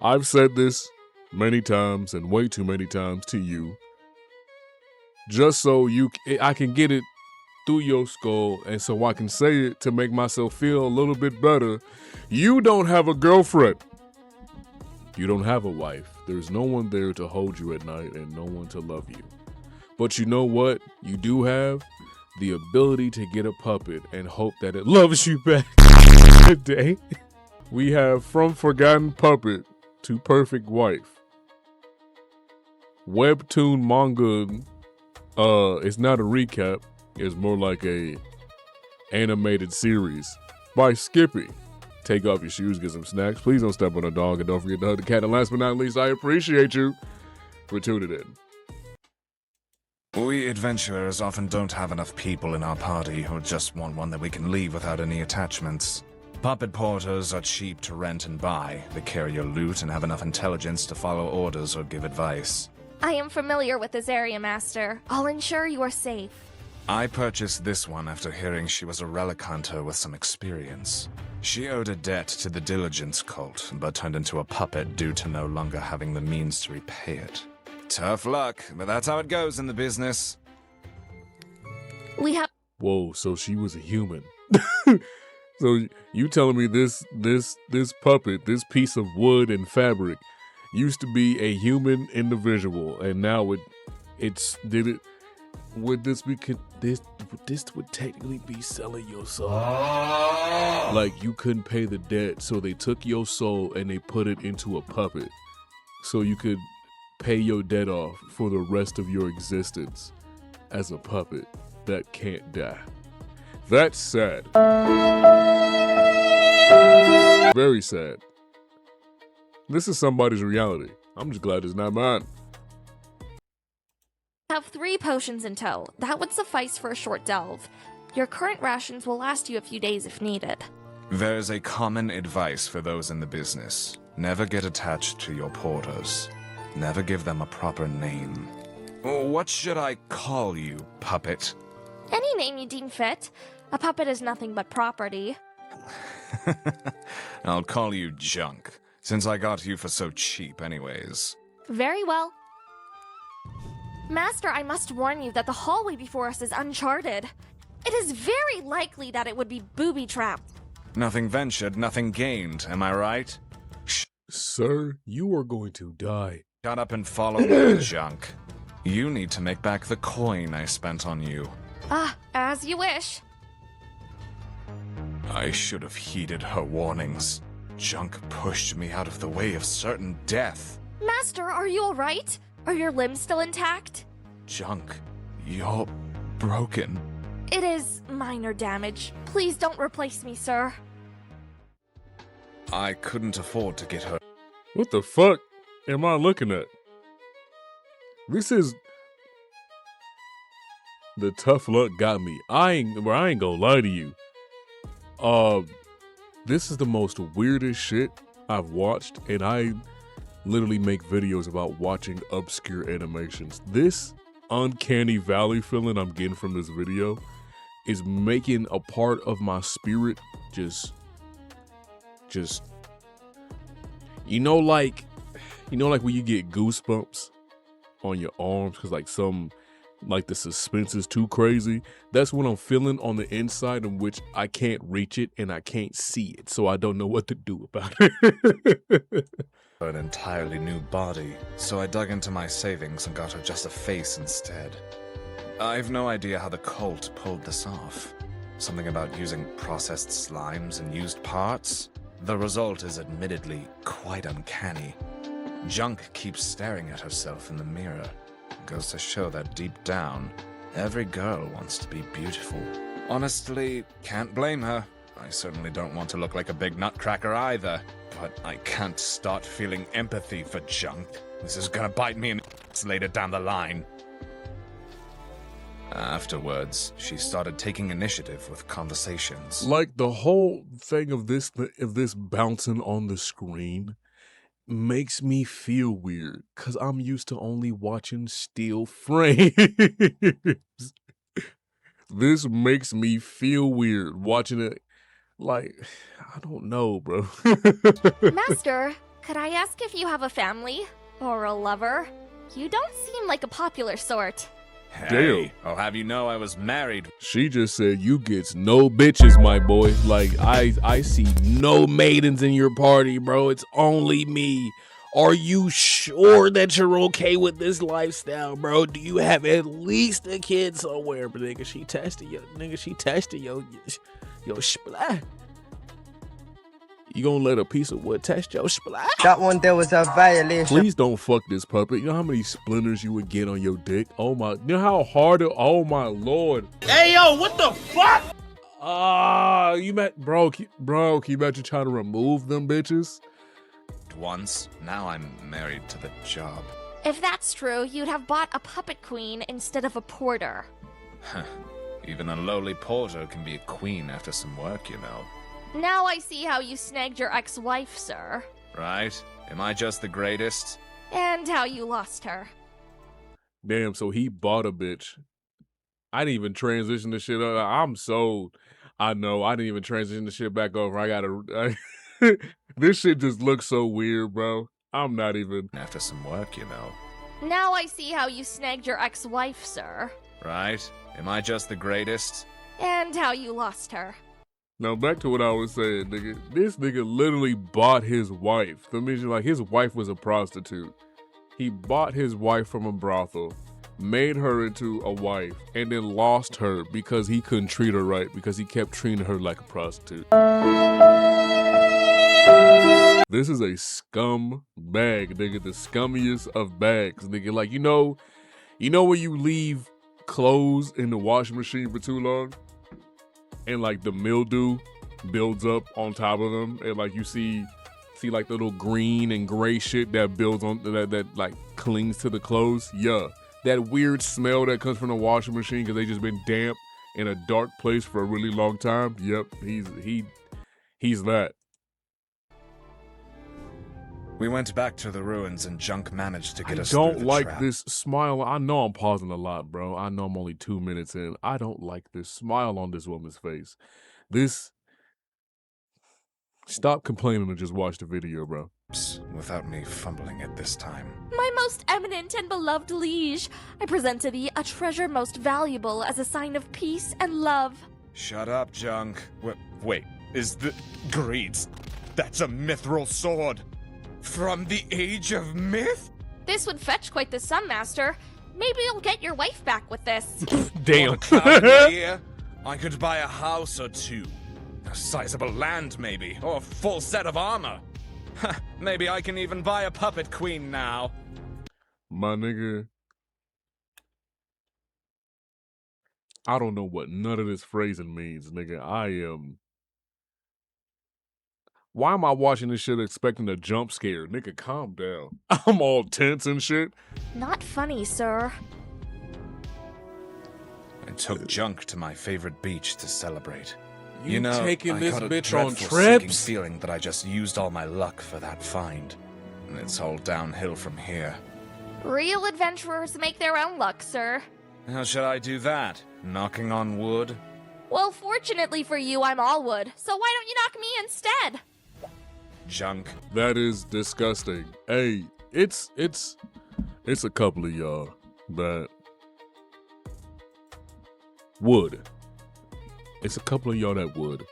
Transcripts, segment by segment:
I've said this many times and way too many times to you, just so I can get it through your skull, and so I can say it to make myself feel a little bit better. You don't have a girlfriend. You don't have a wife. There's no one there to hold you at night and no one to love you. But you know what? You do have the ability to get a puppet and hope that it loves you back. Today, we have From Forgotten Puppet to Perfect Wife. Webtoon manga, it's not a recap. It's more like a animated series by Skippy. Take off your shoes, get some snacks. Please don't step on a dog, and don't forget to hug the cat. And last but not least, I appreciate you for tuning in. We adventurers often don't have enough people in our party or just want one that we can leave without any attachments. Puppet porters are cheap to rent and buy. They carry your loot and have enough intelligence to follow orders or give advice. I am familiar with this area, Master. I'll ensure you are safe. I purchased this one after hearing she was a relic hunter with some experience. She owed a debt to the Diligence cult, but turned into a puppet due to no longer having the means to repay it. Tough luck, but that's how it goes in the business. We have... Whoa, so she was a human. So you telling me this puppet, this piece of wood and fabric, used to be a human individual, and now would this would technically be selling your soul? Like, you couldn't pay the debt, so they took your soul and they put it into a puppet, so you could pay your debt off for the rest of your existence as a puppet that can't die. That's sad. Very sad. This is somebody's reality. I'm just glad it's not mine. have 3 potions in tow. That would suffice for a short delve. Your current rations will last you a few days if needed. There's a common advice for those in the business. Never get attached to your porters. Never give them a proper name. What should I call you, puppet? Any name you deem fit. A puppet is nothing but property. I'll call you Junk, since I got you for so cheap anyways. Very well. Master, I must warn you that the hallway before us is uncharted. It is very likely that it would be booby-trapped. Nothing ventured, nothing gained, am I right? Sir, you are going to die. Shut up and follow me, Junk. You need to make back the coin I spent on you. As you wish. I should have heeded her warnings. Junk pushed me out of the way of certain death. Master, are you alright? Are your limbs still intact? Junk, you're broken. It is minor damage. Please don't replace me, sir. I couldn't afford to get her. What the fuck am I looking at? This is... The tough luck got me. I ain't gonna lie to you. This is the most weirdest shit I've watched, and I literally make videos about watching obscure animations. This uncanny valley feeling I'm getting from this video is making a part of my spirit just you know like when you get goosebumps on your arms because like the suspense is too crazy. That's what I'm feeling on the inside, in which I can't reach it and I can't see it, so I don't know what to do about it. An entirely new body, so I dug into my savings and got her just a face instead. I've no idea how the cult pulled this off. Something about using processed slimes and used parts? The result is admittedly quite uncanny. Junk keeps staring at herself in the mirror. Goes to show that deep down, every girl wants to be beautiful. Honestly, can't blame her. I certainly don't want to look like a big nutcracker either. But I can't start feeling empathy for Junk. This is gonna bite me in the ass later down the line. Afterwards, she started taking initiative with conversations. Like, the whole thing of this bouncing on the screen makes me feel weird, because I'm used to only watching still frames. This makes me feel weird watching it. Like, I don't know, bro. Master, Could I ask if you have a family? Or a lover? You don't seem like a popular sort. Hey, I'll have you know I was married. She just said you gets no bitches, my boy. Like, I see no maidens in your party, bro. It's only me. Are you sure that you're okay with this lifestyle, bro? Do you have at least a kid somewhere? But nigga, she tested yo. Nigga, she tested yo splat. You gonna let a piece of wood test your splat? That one there was a violation. Please don't fuck this puppet. You know how many splinters you would get on your dick? Oh my, you know how hard it, oh my lord. Hey yo, what the fuck? You met, bro, can you imagine trying to remove them bitches? Once, now I'm married to the job. If that's true, you'd have bought a puppet queen instead of a porter. Even a lowly porter can be a queen after some work, you know. Now I see how you snagged your ex-wife, sir. Right? Am I just the greatest? And how you lost her. Damn, so he bought a bitch. I didn't even transition the shit. I'm so, I know, I didn't even transition the shit back over. I gotta, this shit just looks so weird, bro. I'm not even. After some work, you know. Now I see how you snagged your ex-wife, sir. Right? Am I just the greatest? And how you lost her. Now back to what I was saying, nigga. This nigga literally bought his wife. That means like his wife was a prostitute. He bought his wife from a brothel, made her into a wife, and then lost her because he couldn't treat her right because he kept treating her like a prostitute. This is a scum bag, nigga. The scummiest of bags, nigga. Like, you know when you leave clothes in the washing machine for too long? And like the mildew builds up on top of them, and like you see like the little green and gray shit that builds on that like clings to the clothes. Yeah, that weird smell that comes from the washing machine because they just been damp in a dark place for a really long time. Yep, he's that. We went back to the ruins and Junk managed to get us through the trap. I don't like this smile. I know I'm pausing a lot, bro. I know I'm only 2 minutes in. I don't like this smile on this woman's face. Stop complaining and just watch the video, bro. Without me fumbling it this time. My most eminent and beloved liege, I present to thee a treasure most valuable as a sign of peace and love. Shut up, Junk. Wait, is the Greeds? That's a mithril sword. From the age of myth? This would fetch quite the sum, master. Maybe you'll get your wife back with this. Damn. I could buy a house or two. A sizable land, maybe. Or a full set of armor. Maybe I can even buy a puppet queen now. My nigga. I don't know what none of this phrasing means, nigga. Why am I watching this shit expecting a jump scare? Nigga, calm down. I'm all tense and shit. Not funny, sir. I took Junk to my favorite beach to celebrate. You know, taking I this got a bitch on dreadful trips? sinking feeling that I just used all my luck for that find. And it's all downhill from here. Real adventurers make their own luck, sir. How should I do that? Knocking on wood? Well, fortunately for you, I'm all wood. So why don't you knock me instead? Junk. That is disgusting. Hey, it's a couple of y'all that would. It's a couple of y'all that would.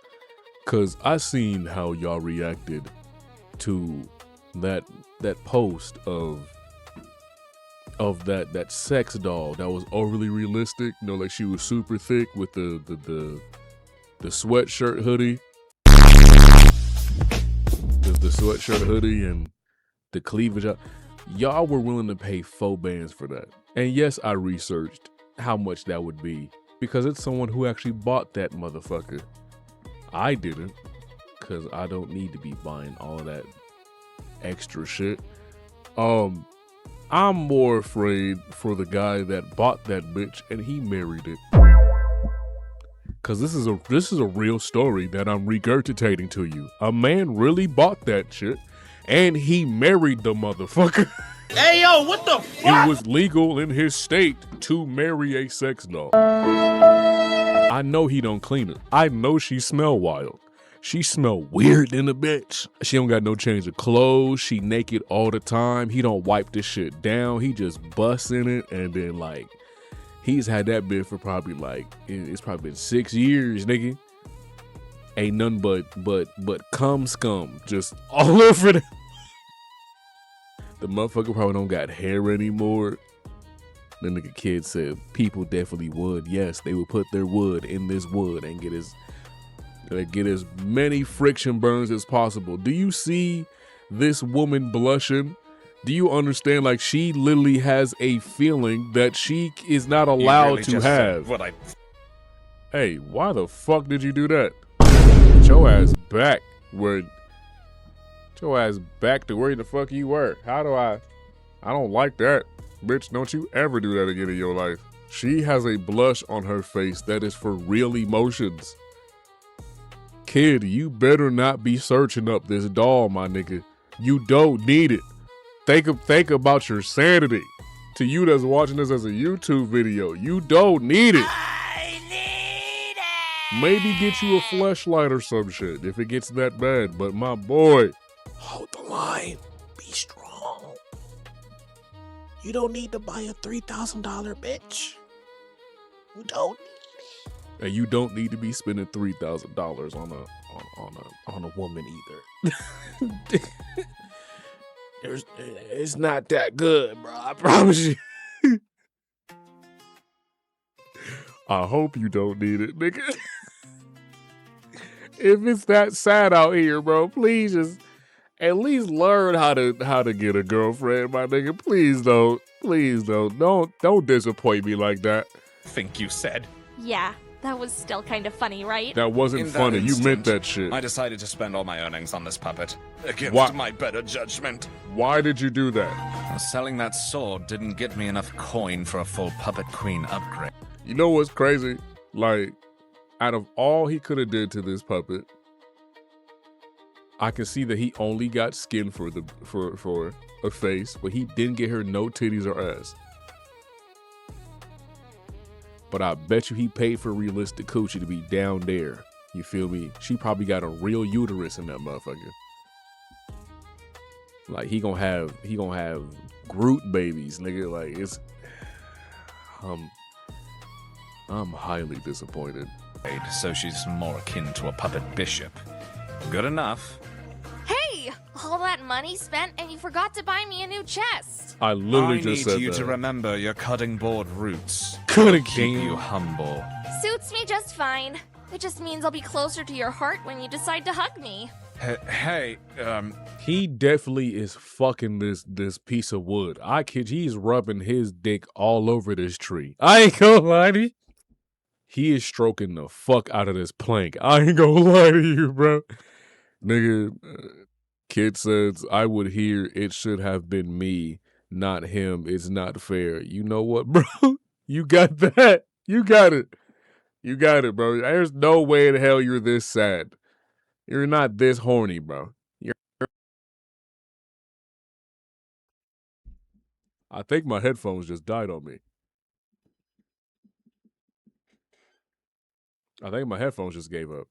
Cause I seen how y'all reacted to that post of that sex doll that was overly realistic. You know, like she was super thick with the sweatshirt hoodie. The sweatshirt hoodie and the cleavage. Y'all were willing to pay 4 bands for that. And yes, I researched how much that would be because it's someone who actually bought that motherfucker. I didn't, because I don't need to be buying all of that extra shit. I'm more afraid for the guy that bought that bitch and he married it. Cause this is a real story that I'm regurgitating to you. A man really bought that shit, and he married the motherfucker. Hey yo, what the fuck? It was legal in his state to marry a sex doll. I know he don't clean it. I know she smell wild. She smell weird in the bitch. She don't got no change of clothes. She naked all the time. He don't wipe this shit down. He just busts in it, and then like he's had that bitch for probably like it's probably been 6 years, nigga. Ain't nothing but cum scum just all over the. The motherfucker probably don't got hair anymore. The nigga kid said people definitely would. Yes, they would put their wood in this wood and get as many friction burns as possible. Do you see this woman blushing? Do you understand? Like, she literally has a feeling that she is not allowed to have. What I... Hey, why the fuck did you do that? Get your ass back where. Get your ass back to where the fuck you were. How do I don't like that. Bitch, don't you ever do that again in your life. She has a blush on her face that is for real emotions. Kid, you better not be searching up this doll, my nigga. You don't need it. Think about your sanity. To you that's watching this as a YouTube video, you don't need it. I need it. Maybe get you a fleshlight or some shit if it gets that bad. But my boy, hold the line. Be strong. You don't need to buy a $3,000 bitch. You don't. And you don't need to be spending $3,000 on a woman either. It's not that good, bro. I promise you. I hope you don't need it, nigga. If it's that sad out here, bro, please just at least learn how to get a girlfriend, my nigga. Please don't. Please don't. Don't disappoint me like that. Think you said. Yeah, that was still kind of funny, right? That wasn't In that funny. You meant instant, that shit. I decided to spend all my earnings on this puppet. Against Why? my better judgment. Why did you do that? Selling that sword didn't get me enough coin for a full Puppet Queen upgrade. You know what's crazy? Like, out of all he could have did to this puppet, I can see that he only got skin for a face, but he didn't get her no titties or ass. But I bet you he paid for realistic coochie to be down there. You feel me? She probably got a real uterus in that motherfucker. Like he gonna have Groot babies, nigga. Like it's I'm highly disappointed. So she's more akin to a puppet bishop. Good enough. Hey! All that money spent and you forgot to buy me a new chest! I literally I just need said you that. to remember your cutting board roots. Cutting Keep board. you humble. Suits me just fine. It just means I'll be closer to your heart when you decide to hug me. Hey, He definitely is fucking this piece of wood. I kid you, he's rubbing his dick all over this tree. I ain't gonna lie to you. He is stroking the fuck out of this plank. I ain't gonna lie to you, bro. Nigga, kid says, I would hear it should have been me, not him. It's not fair. You know what, bro? You got that. You got it. You got it, bro. There's no way in hell you're this sad. You're not this horny, bro. I think my headphones just died on me. I think my headphones just gave up.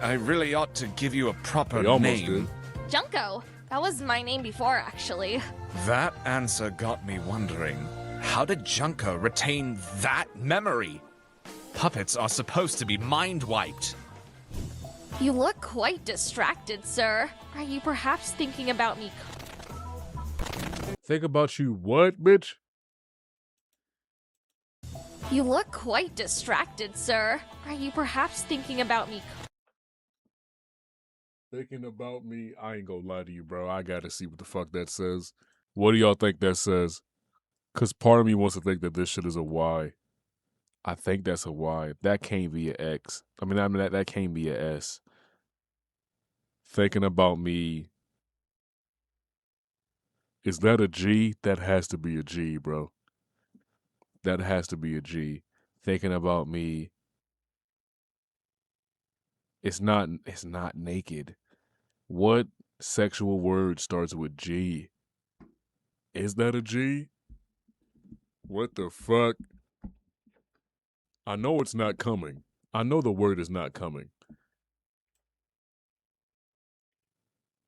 I really ought to give you a proper They almost name. did. Junko. That was my name before, actually. That answer got me wondering, how did Junko retain that memory? Puppets are supposed to be mind-wiped. You look quite distracted, sir. Are you perhaps thinking about me? Think about you what, bitch? You look quite distracted, sir. Are you perhaps thinking about me? Thinking about me? I ain't gonna lie to you, bro. I gotta see what the fuck that says. What do y'all think that says? Because part of me wants to think that this shit is a Y. I think that's a Y. That can't be an X. I mean that can't be a S. Thinking about me. Is that a G? That has to be a G, bro. That has to be a G. Thinking about me. It's not naked. What sexual word starts with G? Is that a G? What the fuck? I know it's not coming. I know the word is not coming.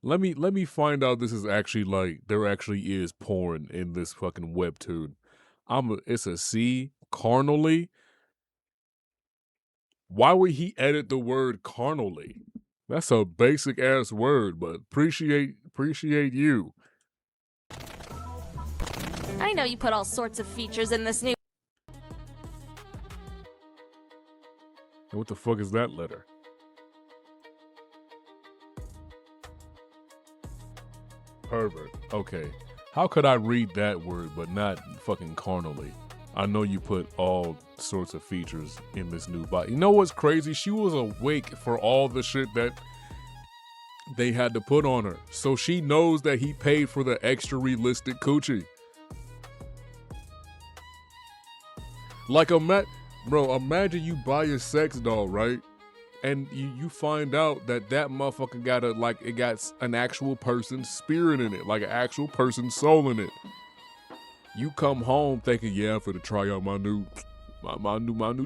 Let me find out this is actually like there actually is porn in this fucking webtoon. It's a C carnally. Why would he edit the word carnally? That's a basic ass word, but appreciate you. I know you put all sorts of features in this new. And what the fuck is that letter? Pervert. Okay. How could I read that word but not fucking carnally? I know you put all sorts of features in this new body. You know what's crazy? She was awake for all the shit that they had to put on her. So she knows that he paid for the extra realistic coochie. Like, imagine you buy a sex doll, right? And you find out that motherfucker got it got an actual person's spirit in it, like an actual person's soul in it. You come home thinking, yeah, I'm finna try out my new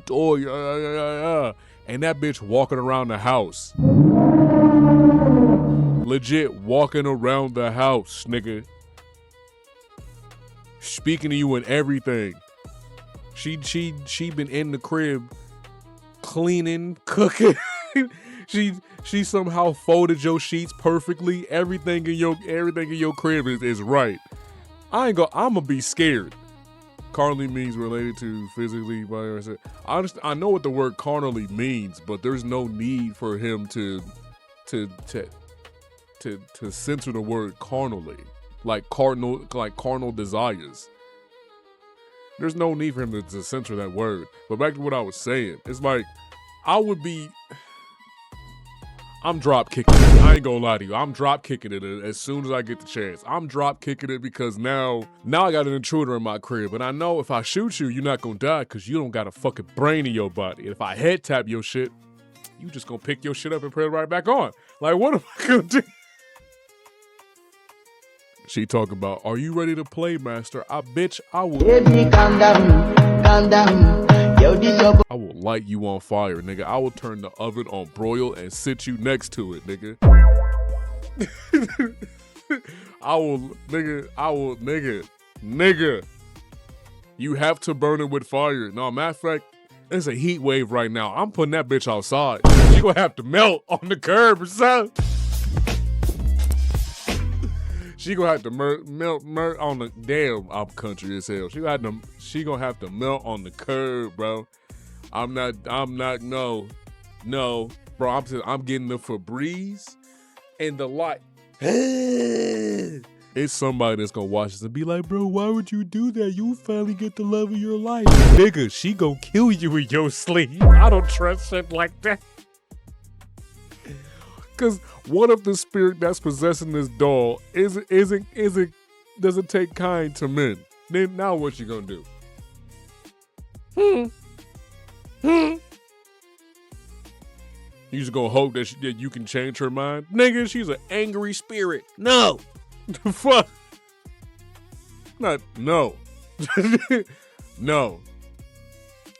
toy, and that bitch walking around the house. Legit walking around the house, nigga. Speaking to you and everything. She been in the crib cleaning, cooking. she somehow folded your sheets perfectly. Everything in your crib is right. I'ma be scared. Carnally means related to physically by herself. I know what the word carnally means, but there's no need for him to censor the word carnally, like carnal desires. There's no need for him to censor that word. But back to what I was saying, it's like I'm drop kicking it. I ain't gonna lie to you. I'm drop kicking it as soon as I get the chance. I'm drop kicking it because now I got an intruder in my crib. And I know if I shoot you, you're not gonna die because you don't got a fucking brain in your body. And if I head tap your shit, you just gonna pick your shit up and put it right back on. Like, what am I gonna do? She talking about, are you ready to play, master? I will. Baby, calm down, calm down. Yo, this your I will light you on fire, nigga. I will turn the oven on broil and sit you next to it, nigga. Nigga. You have to burn it with fire. No, matter of fact, it's a heat wave right now. I'm putting that bitch outside. She gonna have to melt on the curb or something. She gonna have to melt on the damn. I'm country as hell. She gonna have to melt on the curb, bro. I'm not. No, bro. I'm getting the Febreze and the light. It's somebody that's gonna watch this and be like, bro, why would you do that? You finally get the love of your life, nigga. She gonna kill you in your sleep. I don't trust shit like that. Cause what if the spirit that's possessing this doll doesn't take kind to men? Then now what you gonna do? You just gonna hope that you can change her mind? Nigga, she's an angry spirit. No. Fuck. No. No.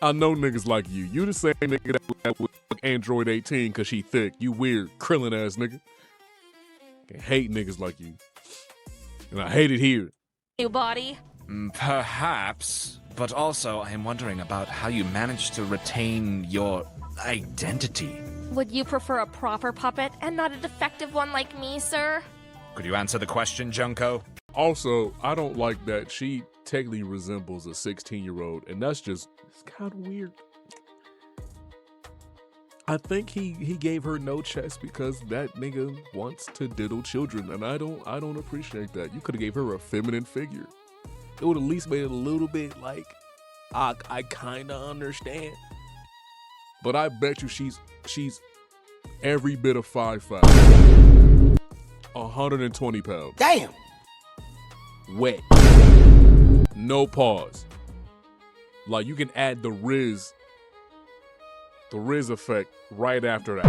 I know niggas like you. You the same nigga that would Android 18 cause she thick. You weird, Krillin ass nigga. I hate niggas like you. And I hate it here. New body. Perhaps, but also I am wondering about how you managed to retain your identity. Would you prefer a proper puppet and not a defective one like me, sir? Could you answer the question, Junko? Also, I don't like that she technically resembles a 16-year-old, and that's just, it's kind of weird. I think he gave her no chest because that nigga wants to diddle children, and I don't appreciate that. You could have gave her a feminine figure. It would at least made it a little bit like, I kind of understand. But I bet you she's every bit of 5'5", 120 pounds. Damn. Wet. No pause. Like, you can add the Riz effect right after that.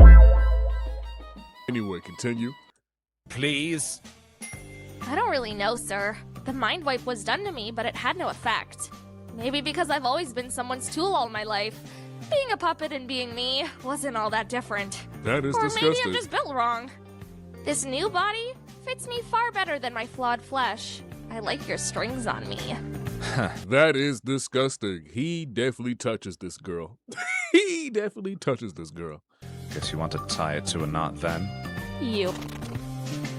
Anyway, continue. Please? I don't really know, sir. The mind wipe was done to me, but it had no effect. Maybe because I've always been someone's tool all my life. Being a puppet and being me wasn't all that different. That is or disgusting. Maybe I'm just built wrong. This new body fits me far better than my flawed flesh. I like your strings on me. That is disgusting. He definitely touches this girl. He definitely touches this girl. Guess you want to tie it to a knot then? You.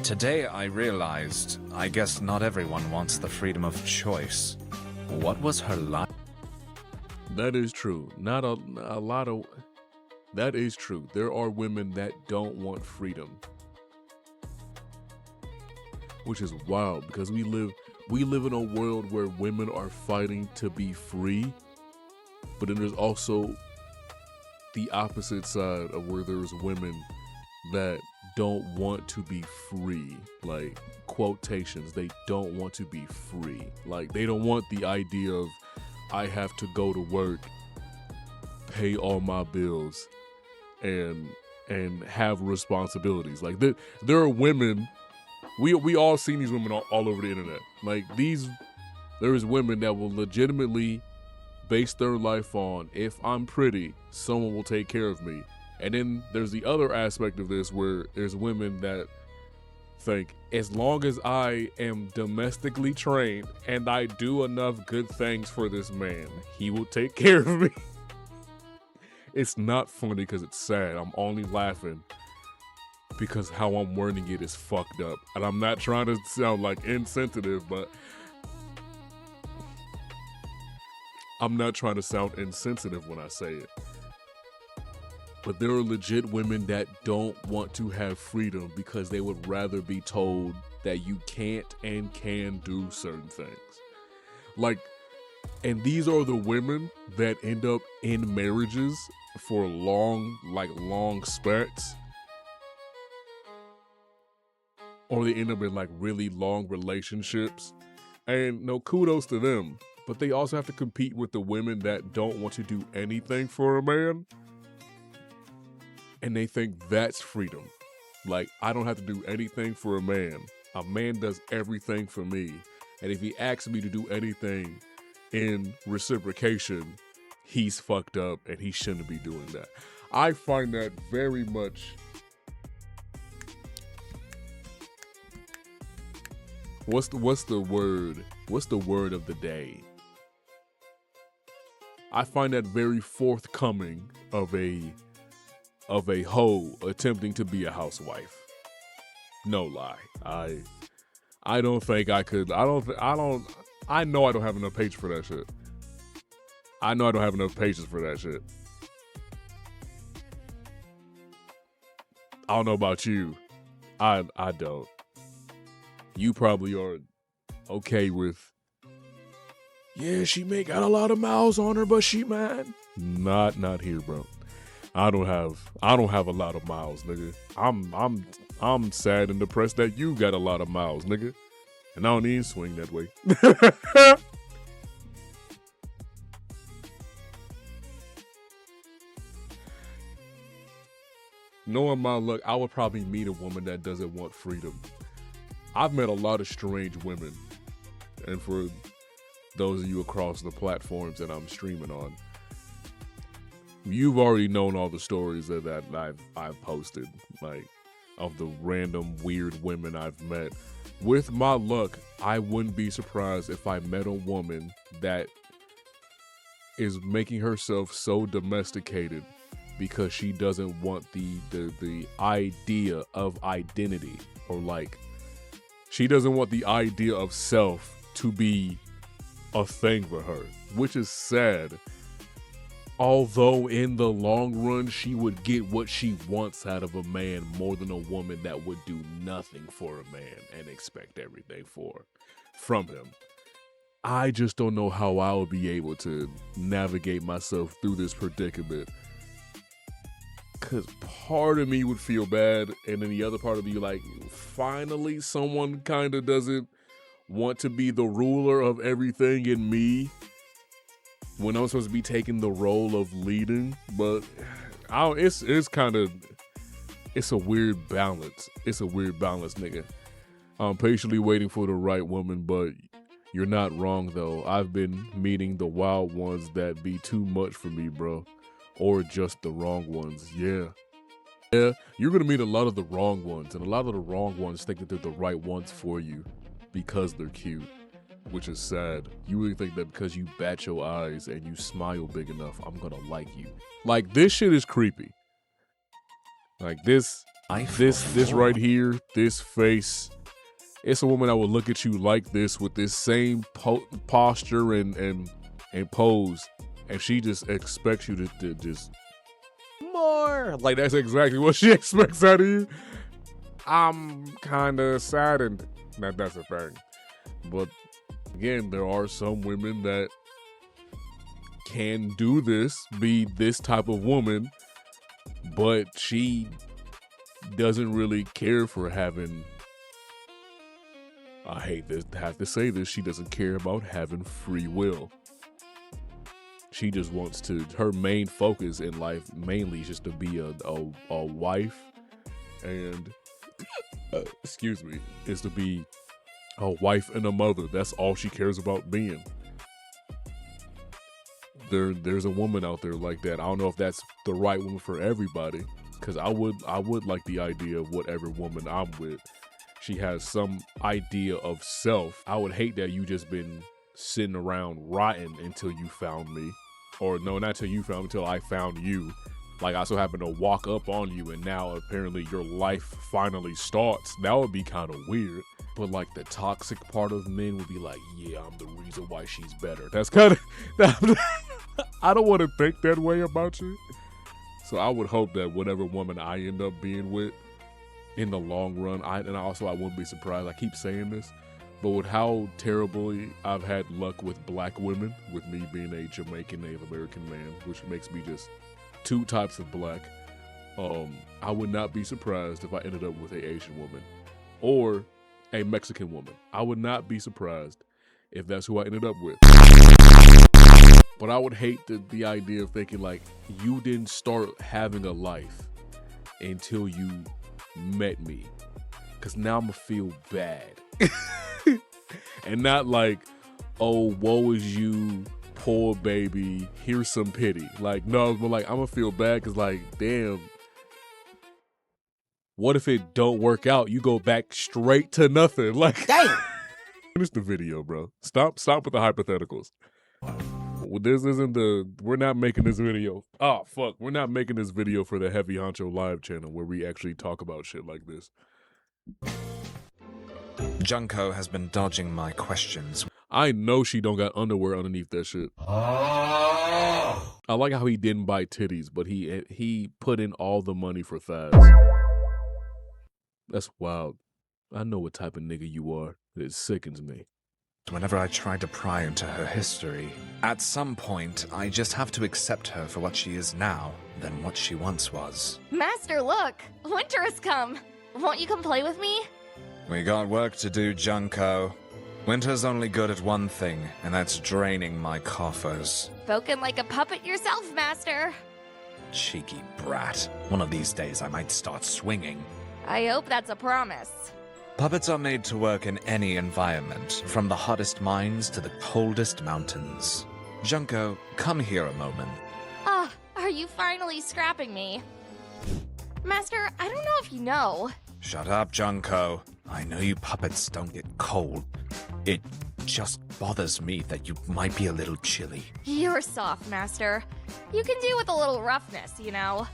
Today I realized, I guess not everyone wants the freedom of choice. What was her life? That is true. Not a lot of... That is true. There are women that don't want freedom. Which is wild because we live in a world where women are fighting to be free. But then there's also the opposite side of where there's women that don't want to be free. Like, quotations, they don't want to be free. Like, they don't want the idea of, I have to go to work, pay all my bills, and have responsibilities. Like, there are women, we all seen these women all over the internet. Like, there is women that will legitimately base their life on, if I'm pretty, someone will take care of me. And then there's the other aspect of this where there's women that think, as long as I am domestically trained and I do enough good things for this man, he will take care of me. It's not funny because it's sad. I'm only laughing because how I'm wording it is fucked up. And I'm not trying to sound like insensitive, but I'm not trying to sound insensitive when I say it. But there are legit women that don't want to have freedom because they would rather be told that you can't and can do certain things. Like, and these are the women that end up in marriages for long spats. Or they end up in like really long relationships. And no, kudos to them. But they also have to compete with the women that don't want to do anything for a man. And they think that's freedom. Like, I don't have to do anything for a man. A man does everything for me. And if he asks me to do anything in reciprocation, he's fucked up and he shouldn't be doing that. I find that very much... What's the word? What's the word of the day? I find that very forthcoming of a hoe attempting to be a housewife. No lie. I don't think I could. I know I don't have enough patience for that shit. I know I don't have enough patience for that shit. I don't know about you. I don't. You probably are okay with, yeah, she may got a lot of miles on her, but she mad. Not here, bro. I don't have a lot of miles, nigga. I'm sad and depressed that you got a lot of miles, nigga. And I don't even swing that way. Knowing my luck, I would probably meet a woman that doesn't want freedom. I've met a lot of strange women. And for those of you across the platforms that I'm streaming on, you've already known all the stories that I've posted, like, of the random weird women I've met. With my luck, I wouldn't be surprised if I met a woman that is making herself so domesticated because she doesn't want the idea of identity, or like, she doesn't want the idea of self to be a thing for her, which is sad. Although in the long run, she would get what she wants out of a man more than a woman that would do nothing for a man and expect everything from him. I just don't know how I would be able to navigate myself through this predicament. Because part of me would feel bad, and then the other part of me like, finally someone kind of doesn't want to be the ruler of everything in me, when I'm supposed to be taking the role of leading. But it's a weird balance. It's a weird balance, nigga. I'm patiently waiting for the right woman, but you're not wrong though. I've been meeting the wild ones that be too much for me, bro. Or just the wrong ones, yeah. Yeah, you're gonna meet a lot of the wrong ones, and a lot of the wrong ones think that they're the right ones for you because they're cute, which is sad. You really think that because you bat your eyes and you smile big enough, I'm gonna like you. Like, this shit is creepy. Like this right here, this face. It's a woman that will look at you like this with this same posture and pose, and she just expects you to just more. Like, that's exactly what she expects out of you. I'm kind of saddened that that's a thing. But again, there are some women that can do this, be this type of woman, but she doesn't really care for having, I hate this, have to say this, she doesn't care about having free will. She just wants to, her main focus in life mainly is just to be a wife and, excuse me, is to be a wife and a mother. That's all she cares about being. There's a woman out there like that. I don't know if that's the right woman for everybody, because I would like the idea of whatever woman I'm with, she has some idea of self. I would hate that you just been sitting around rotting until you found me. Or no, not until you found me, until I found you. Like, I so happen to walk up on you and now apparently your life finally starts. That would be kind of weird. But like, the toxic part of men would be like, yeah, I'm the reason why she's better. That's kind of, I don't want to think that way about you. So I would hope that whatever woman I end up being with in the long run, I wouldn't be surprised. I keep saying this, but with how terribly I've had luck with black women, with me being a Jamaican Native American man, which makes me just two types of black, I would not be surprised if I ended up with a Asian woman or a Mexican woman. I would not be surprised if that's who I ended up with. But I would hate the idea of thinking like, you didn't start having a life until you met me, because now I'm gonna feel bad. And not like, oh, woe is you, poor baby, here's some pity. Like, no, but like, I'm gonna feel bad because like, damn, what if it don't work out? You go back straight to nothing. Like, Damn. Finish the video, bro. Stop with the hypotheticals. This isn't we're not making this video. Oh, fuck. We're not making this video for the HeveeHvncho live channel where we actually talk about shit like this. Junko has been dodging my questions. I know she don't got underwear underneath that shit. I like how he didn't buy titties, but he put in all the money for thighs. That's wild. I know what type of nigga you are. It sickens me. Whenever I try to pry into her history, at some point, I just have to accept her for what she is now than what she once was. Master, look! Winter has come! Won't you come play with me? We got work to do, Junko. Winter's only good at one thing, and that's draining my coffers. Spoken like a puppet yourself, Master. Cheeky brat. One of these days I might start swinging. I hope that's a promise. Puppets are made to work in any environment, from the hottest mines to the coldest mountains. Junko, come here a moment. Ah, are you finally scrapping me? Master, I don't know if you know. Shut up, Junko. I know you puppets don't get cold. It just bothers me that you might be a little chilly. You're soft, Master. You can do with a little roughness, you know.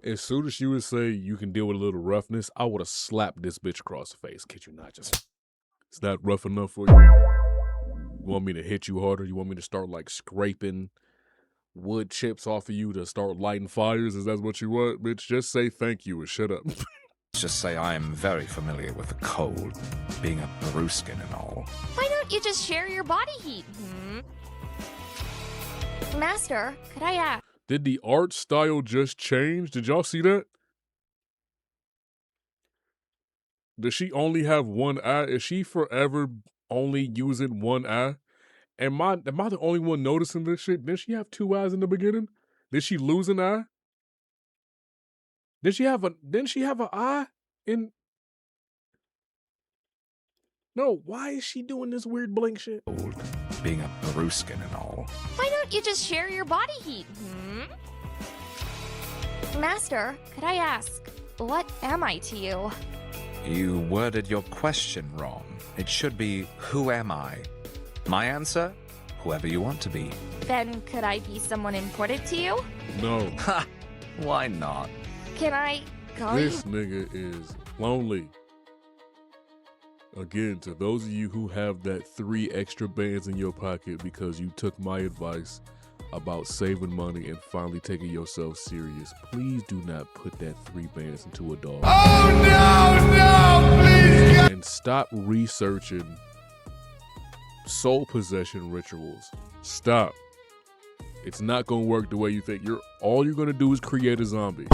As soon as she would say you can deal with a little roughness, I would have slapped this bitch across the face. Kid you not, just, it's not rough enough for you? You want me to hit you harder? You want me to start like scraping wood chips off of you to start lighting fires? Is that what you want, bitch? Just say thank you and shut up. Just say I am very familiar with the cold, being a Bruskin and all. Why don't you just share your body heat, Master, could I ask? Did the art style just change? Did y'all see that? Does she only have one eye? Is she forever only using one eye? Am I the only one noticing this shit? Didn't she have two eyes in the beginning? Did she lose an eye? Didn't she have an eye in? No, why is she doing this weird blink shit? Old, being a Bruskin and all. Why don't you just share your body heat, Master, could I ask, what am I to you? You worded your question wrong. It should be, who am I? My answer? Whoever you want to be. Then could I be someone important to you? No. Ha! Why not? Can I call you? This nigga is lonely. Again, to those of you who have that 3 extra bands in your pocket because you took my advice about saving money and finally taking yourself serious, please do not put that 3 bands into a dog. Oh no, please God. And stop researching soul possession rituals. Stop. It's not gonna work the way you think. All you're gonna do is create a zombie.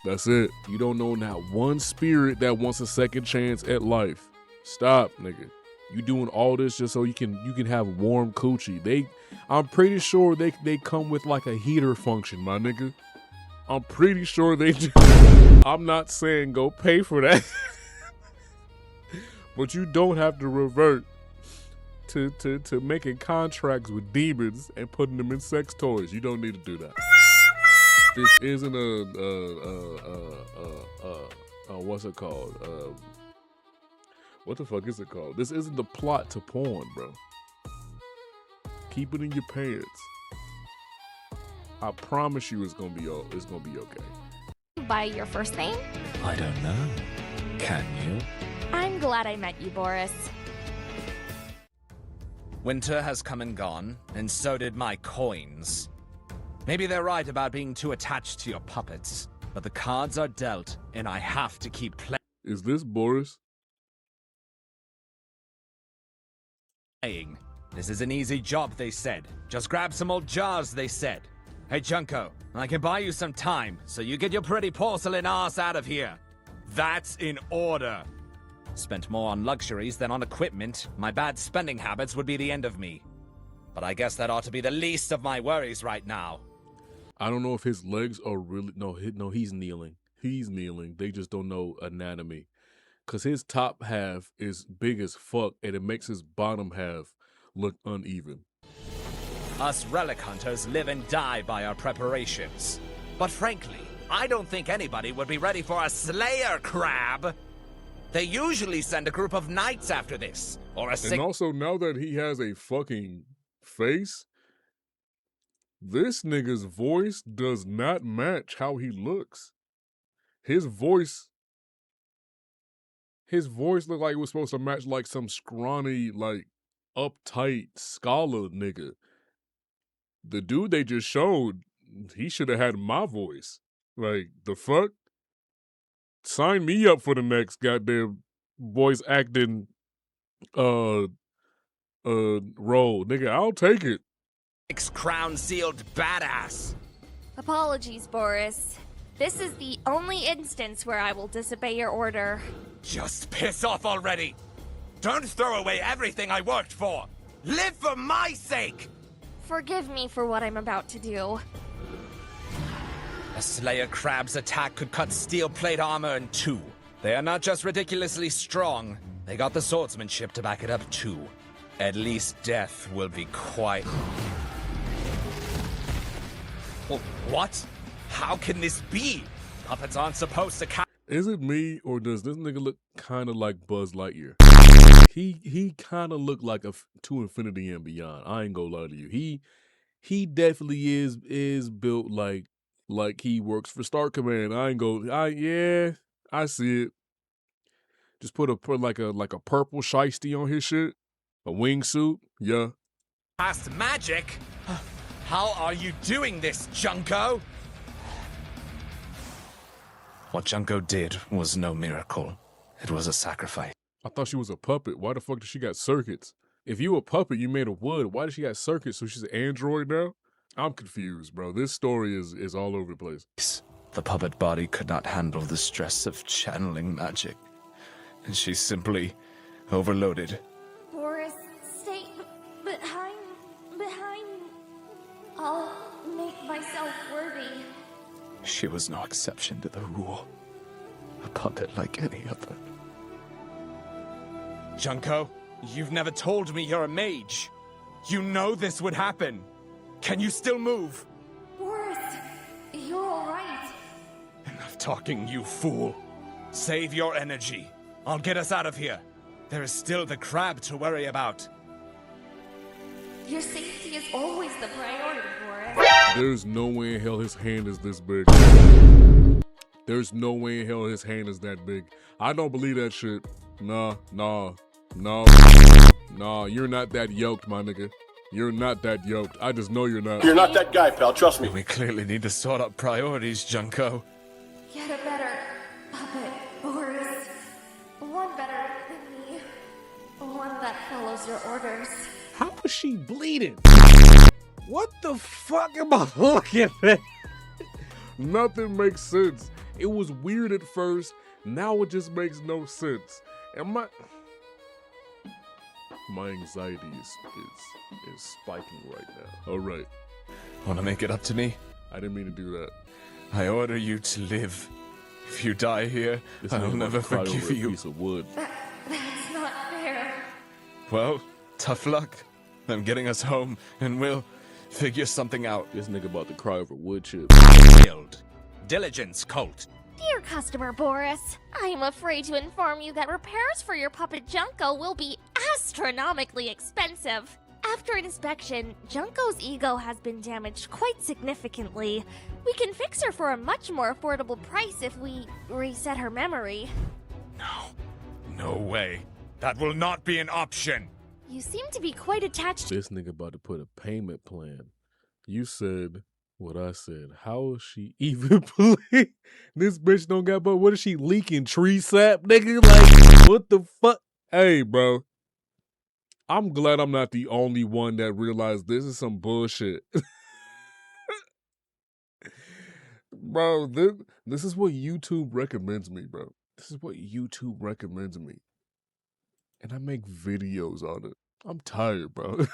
That's it. You don't know not one spirit that wants a second chance at life. Stop, nigga. You doing all this just so you can have warm coochie. I'm pretty sure they come with like a heater function, my nigga. I'm pretty sure they do. I'm not saying go pay for that. But you don't have to revert to making contracts with demons and putting them in sex toys. You don't need to do that. This isn't what's it called? What the fuck is it called? This isn't the plot to porn, bro. Keep it in your pants. I promise you it's gonna be okay. By your first name? I don't know. Can you? I'm glad I met you, Boris. Winter has come and gone, and so did my coins. Maybe they're right about being too attached to your puppets, but the cards are dealt, and I have to keep Is this Boris? playing. This is an easy job, they said. Just grab some old jars, they said. Hey, Junko, I can buy you some time, so you get your pretty porcelain ass out of here. That's in order. Spent more on luxuries than on equipment. My bad spending habits would be the end of me. But I guess that ought to be the least of my worries right now. I don't know if his legs are really... No, he's kneeling. He's kneeling. They just don't know anatomy. Because his top half is big as fuck, and it makes his bottom half look uneven. Us relic hunters live and die by our preparations. But frankly, I don't think anybody would be ready for a slayer crab. They usually send a group of knights after this, or a And also, now that he has a fucking face, this nigga's voice does not match how he looks. His voice looked like it was supposed to match like some scrawny, like uptight scholar nigga. The dude they just showed, he should have had my voice. Like, the fuck? Sign me up for the next goddamn voice acting role. Nigga, I'll take it. crown sealed badass. Apologies, Boris. This is the only instance where I will disobey your order. Just piss off already. Don't throw away everything I worked for. Live for my sake. Forgive me for what I'm about to do. A Slayer Crab's attack could cut steel plate armor in 2. They are not just ridiculously strong, they got the swordsmanship to back it up too. At least death will be quite... What? How can this be? Puppets aren't supposed to Is it me, or does this nigga look kind of like Buzz Lightyear? He kind of looked like to Infinity and Beyond. I ain't gonna lie to you. He definitely is built like he works for Star Command. Yeah, I see it. Just put like a purple shiesty on his shit, a wingsuit. Yeah. Past magic? How are you doing this, Junko? What Junko did was no miracle. It was a sacrifice. I thought she was a puppet. Why the fuck does she got circuits? If you a puppet, you made of wood. Why does she got circuits? So she's an android now? I'm confused, bro. This story is all over the place. The puppet body could not handle the stress of channeling magic, and she simply overloaded. Boris, stay behind. I'll make myself worthy. She was no exception to the rule. A puppet like any other. Junko, you've never told me you're a mage. You know this would happen. Can you still move? Boris, you're alright. talking, you fool. Save your energy. I'll get us out of here. There is still the crab to worry about. Your safety is always the priority, Boris. There's no way in hell his hand is this big. There's no way in hell his hand is that big. I don't believe that shit. Nah, you're not that yoked, my nigga. You're not that yoked. I just know you're not. You're not that guy, pal. Trust me. We clearly need to sort out priorities, Junko. Get a better puppet, Boris. One better than me. One that follows your orders. How is she bleeding? What the fuck am I looking at? Nothing makes sense. It was weird at first. Now it just makes no sense. And my anxiety is spiking right now. All right. Wanna make it up to me? I didn't mean to do that. I order you to live. If you die here, This I'll nigga never about to cry forgive over a you. piece of wood. That's not fair. Well, tough luck. I'm getting us home, and we'll figure something out. This nigga about to cry over wood chip. Killed. Diligence cult. Dear customer Boris, I am afraid to inform you that repairs for your puppet Junko will be astronomically expensive. After an inspection, Junko's ego has been damaged quite significantly. We can fix her for a much more affordable price if we reset her memory. No way. That will not be an option. You seem to be quite attached to This nigga about to put a payment plan. You said what I said. How is she even playing? This bitch don't got but what is she leaking? Tree sap, nigga? Like, what the fuck? Hey, bro. I'm glad I'm not the only one that realized this is some bullshit. Bro, this is what YouTube recommends me, bro. This is what YouTube recommends me. And I make videos on it. I'm tired, bro.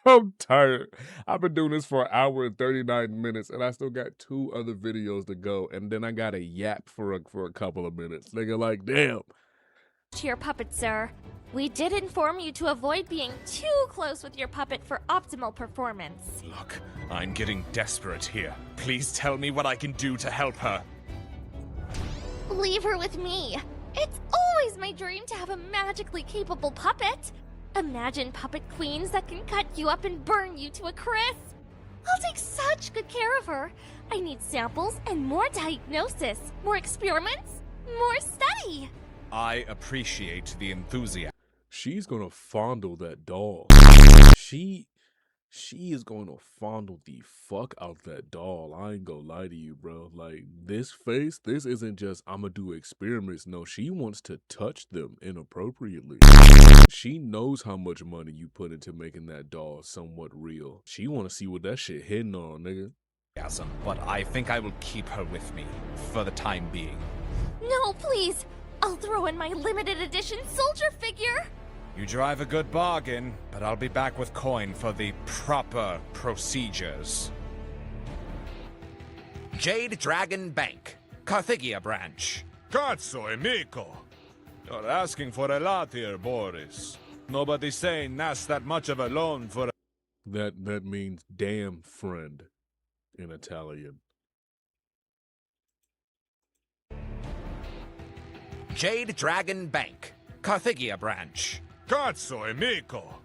I'm tired. I've been doing this for an hour and 39 minutes, and I still got 2 other videos to go. And then I got a yap for a couple of minutes. Nigga, like, damn. your puppet, sir. We did inform you to avoid being too close with your puppet for optimal performance. Look, I'm getting desperate here. Please tell me what I can do to help her. Leave her with me. It's always my dream to have a magically capable puppet. Imagine puppet queens that can cut you up and burn you to a crisp. I'll take such good care of her. I need samples and more diagnosis, more experiments, more study. I appreciate the enthusiasm. She's gonna fondle that doll. She is gonna fondle the fuck out that doll. I ain't gonna lie to you, bro. Like, this face, this isn't just I'ma do experiments. No, she wants to touch them inappropriately. She knows how much money you put into making that doll somewhat real. She wanna see what that shit hitting on, nigga. But I think I will keep her with me for the time being. No, please. I'll throw in my limited edition soldier figure. You drive a good bargain, but I'll be back with coin for the proper procedures. Jade Dragon Bank, Carthagia branch. Cazzo, amico! You're asking for a lot here, Boris. Nobody's saying that's that much of a loan for a... That means damn friend in Italian. Jade Dragon Bank, Carthagia branch. Cazzo, amico!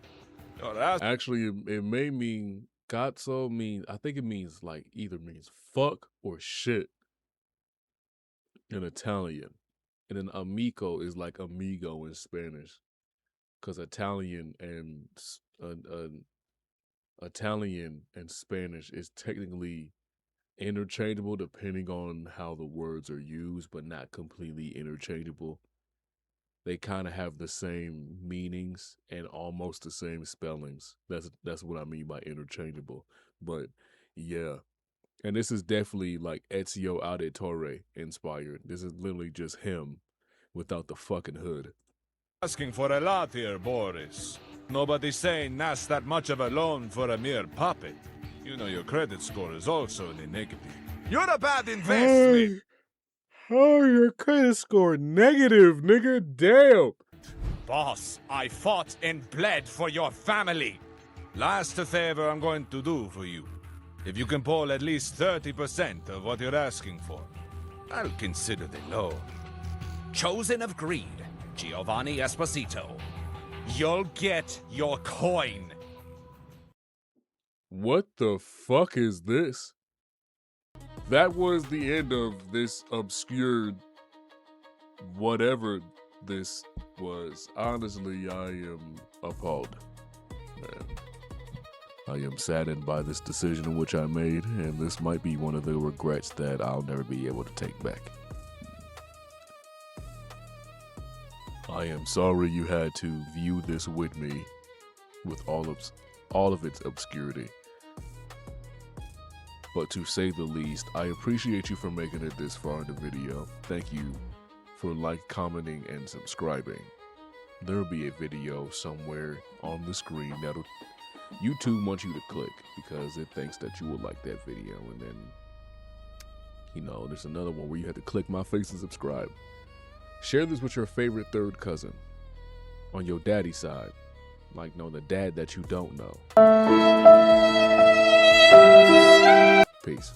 You're asking... Actually, it may mean cazzo means, I think it means like either means fuck or shit in Italian. And then amico is like amigo in Spanish. Cause Italian and Spanish is technically interchangeable depending on how the words are used, but not completely interchangeable. They kind of have the same meanings and almost the same spellings. That's what I mean by interchangeable. But yeah, and this is definitely like Ezio Auditore inspired. This is literally just him without the fucking hood. Asking for a lot here, Boris. Nobody's saying that's that much of a loan for a mere puppet. You know your credit score is also in the negative. You're a bad investment! Oh, your credit score negative, nigga. Damn. Boss, I fought and bled for your family. Last favor I'm going to do for you. If you can pull at least 30% of what you're asking for, I'll consider the loan. Chosen of Greed, Giovanni Esposito. You'll get your coin. What the fuck is this? That was the end of this obscure whatever this was. Honestly, I am appalled. Man. I am saddened by this decision which I made, and this might be one of the regrets that I'll never be able to take back. I am sorry you had to view this with me, with all of its obscurity. But to say the least, I appreciate you for making it this far in the video. Thank you for commenting, and subscribing. There'll be a video somewhere on the screen that'll YouTube wants you to click because it thinks that you will like that video, and then there's another one where you have to click my face and subscribe. Share this with your favorite third cousin on your daddy side, the dad that you don't know. Peace.